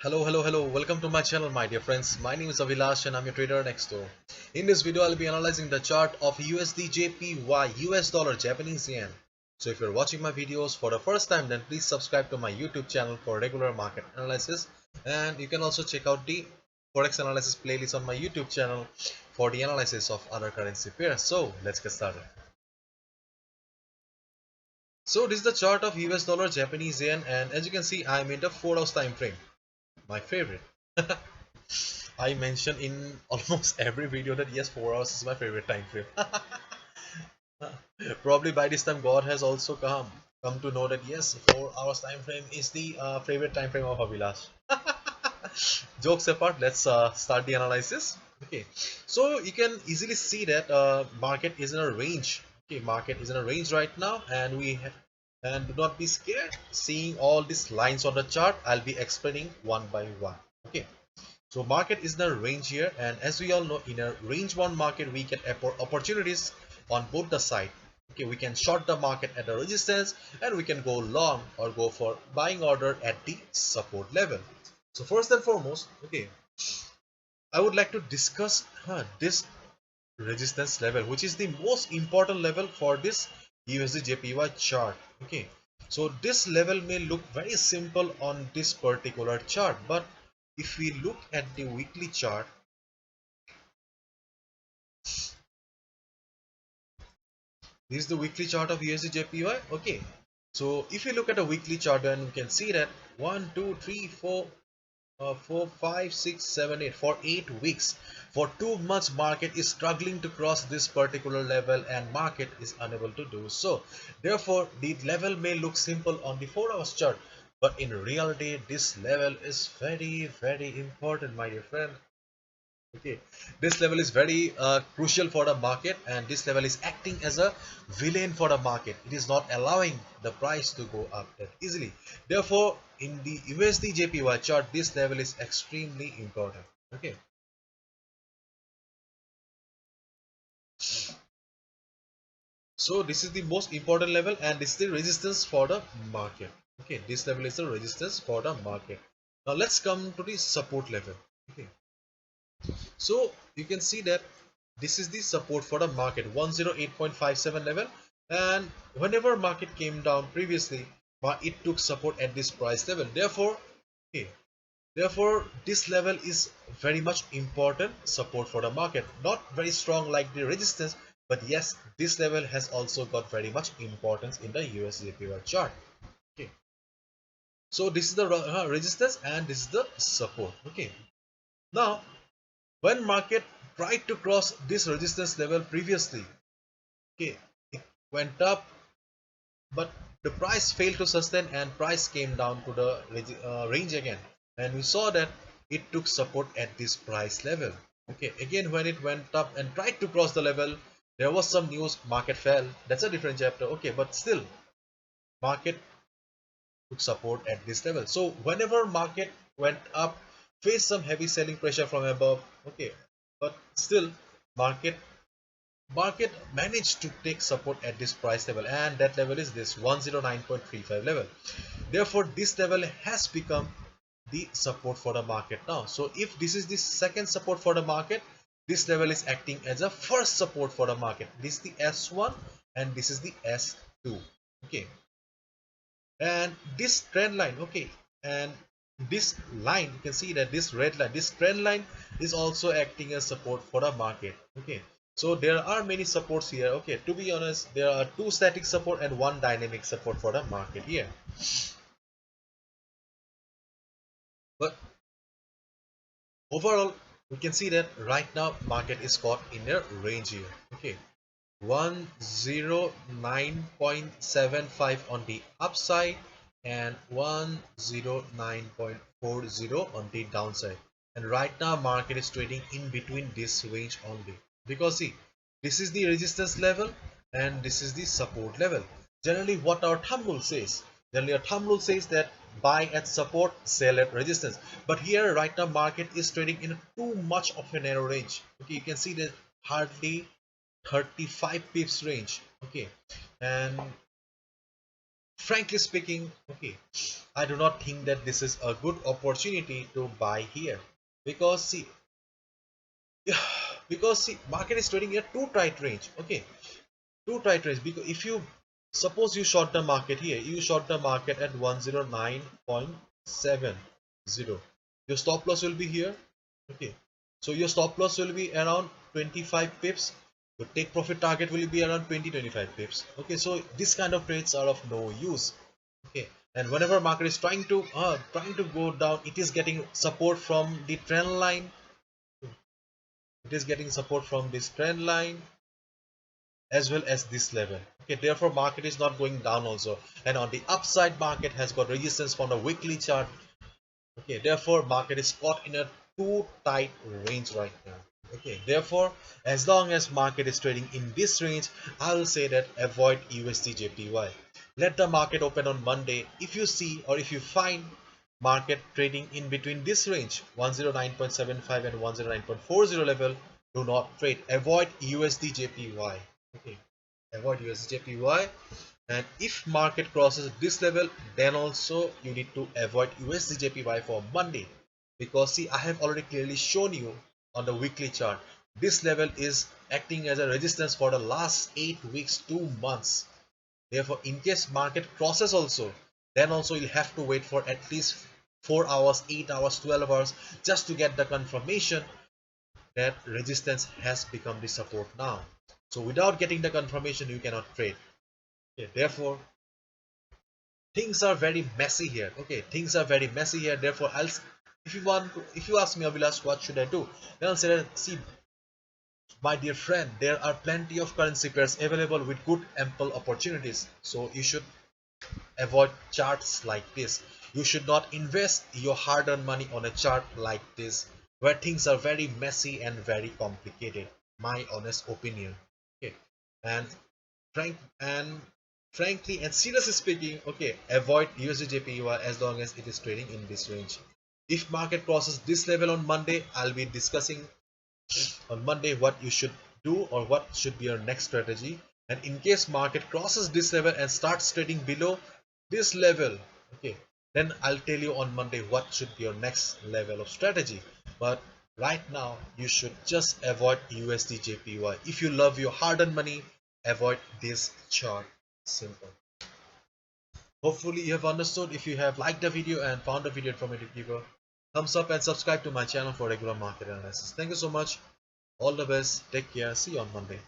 Hello. Welcome to my channel, my dear friends. My name is Avilash and I'm your trader next door. In this video, I'll be analyzing the chart of USD JPY, US dollar Japanese yen. So if you're watching my videos for the first time, then please subscribe to my YouTube channel for regular market analysis. And you can also check out the Forex analysis playlist on my YouTube channel for the analysis of other currency pairs. So let's get started. So this is the chart of US dollar Japanese yen, and as you can see, I'm in the 4 hours time frame. My favorite. I mention in almost every video that yes, 4 hours is my favorite time frame. Probably by this time God has also come to know that yes, 4 hours time frame is the favorite time frame of Avilash. Jokes apart, let's start the analysis. Okay, so you can easily see that market is in a range. Okay, market is in a range right now, and and do not be scared seeing all these lines on the chart. I'll be explaining one by one. Okay. So market is the range here, and as we all know, in a range bound market we get opportunities on both the side. Okay, we can short the market at the resistance, and we can go long or go for buying order at the support level. So first and foremost, okay, I would like to discuss this resistance level, which is the most important level for this USD JPY chart. Okay, so this level may look very simple on this particular chart, but if we look at the weekly chart, this is the weekly chart of USD JPY. Okay, so if you look at a weekly chart, then you can see that 1 2 3 4 4 5 6 7 8 for 8 weeks, for 2 months market is struggling to cross this particular level, and market is unable to do so. Therefore the level may look simple on the 4 hours chart, but in reality this level is very important, my dear friend. Okay, this level is very crucial for the market, and this level is acting as a villain for the market. It is not allowing the price to go up that easily. Therefore in the USD JPY chart, this level is extremely important. Okay, so this is the most important level, and this is the resistance for the market. Okay, this level is the resistance for the market. Now let's come to the support level. Okay, so you can see that this is the support for the market, 108.57 level, and whenever market came down previously, it took support at this price level. Therefore, okay, therefore this level is very much important support for the market. Not very strong like the resistance, but yes, this level has also got very much importance in the USD chart. Okay, so this is the resistance and this is the support. Okay, now when market tried to cross this resistance level previously, okay, it went up, but the price failed to sustain and price came down to the range again, and we saw that it took support at this price level. Okay, again when it went up and tried to cross the level, there was some news, market fell. That's a different chapter. Okay, but still market took support at this level. So whenever market went up, faced some heavy selling pressure from above. Okay, but still market market managed to take support at this price level, and that level is this 109.35 level. Therefore this level has become the support for the market now. So if this is the second support for the market, this level is acting as a first support for the market. This is the S1 and this is the S2. Okay, and this trend line, okay, and this line, you can see that this red line, this trend line is also acting as support for the market. Okay, so there are many supports here. Okay, to be honest, there are two static support and one dynamic support for the market here, but overall we can see that right now market is caught in a range here. Okay, 109.75 on the upside and 109.40 on the downside, and right now market is trading in between this range only, because see, this is the resistance level and this is the support level. Generally what our thumb rule says, that buy at support, sell at resistance, but here right now market is trading in too much of a narrow range. Okay, you can see that hardly 35 pips range. Okay, and frankly speaking, okay, I do not think that this is a good opportunity to buy here, because see, because see, market is trading at too tight range. Okay, too tight range, because if you suppose you short the market here, you short the market at 109.70, your stop loss will be here. Okay, so your stop loss will be around 25 pips, your take profit target will be around 20-25 pips. Okay, so this kind of trades are of no use. Okay, and whenever market is trying to go down, it is getting support from the trend line. It is getting support from this trend line as well as this level. Okay, therefore market is not going down also, and on the upside market has got resistance from the weekly chart. Okay, therefore market is caught in a too tight range right now. Okay, therefore as long as market is trading in this range, I will say that avoid USD JPY. Let the market open on Monday. If you see or if you find market trading in between this range 109.75 and 109.40 level, do not trade. Avoid USD JPY. Okay, avoid USD JPY. And if market crosses this level, then also you need to avoid USD JPY for Monday, because see, I have already clearly shown you on the weekly chart, this level is acting as a resistance for the last 8 weeks, 2 months. Therefore in case market crosses also, then also you'll have to wait for at least 4 hours, 8 hours, 12 hours just to get the confirmation that resistance has become the support now. So without getting the confirmation, you cannot trade. Okay, therefore things are very messy here. Okay, things are very messy here. Therefore if you ask me, Avilash, what should I do, then I'll say that, see, my dear friend, there are plenty of currency pairs available with good ample opportunities, so you should avoid charts like this. You should not invest your hard-earned money on a chart like this, where things are very messy and very complicated, my honest opinion. Okay, and frank and frankly and seriously speaking, okay, avoid USDJPY as long as it is trading in this range. If market crosses this level on Monday, I'll be discussing on Monday what you should do or what should be your next strategy. And in case market crosses this level and starts trading below this level, okay, then I'll tell you on Monday what should be your next level of strategy. But right now you should just avoid USDJPY. If you love your hard-earned money, avoid this chart. Simple. Hopefully you have understood. If you have liked the video and found the video informative, give a thumbs up and subscribe to my channel for regular market analysis. Thank you so much. All the best. Take care. See you on Monday.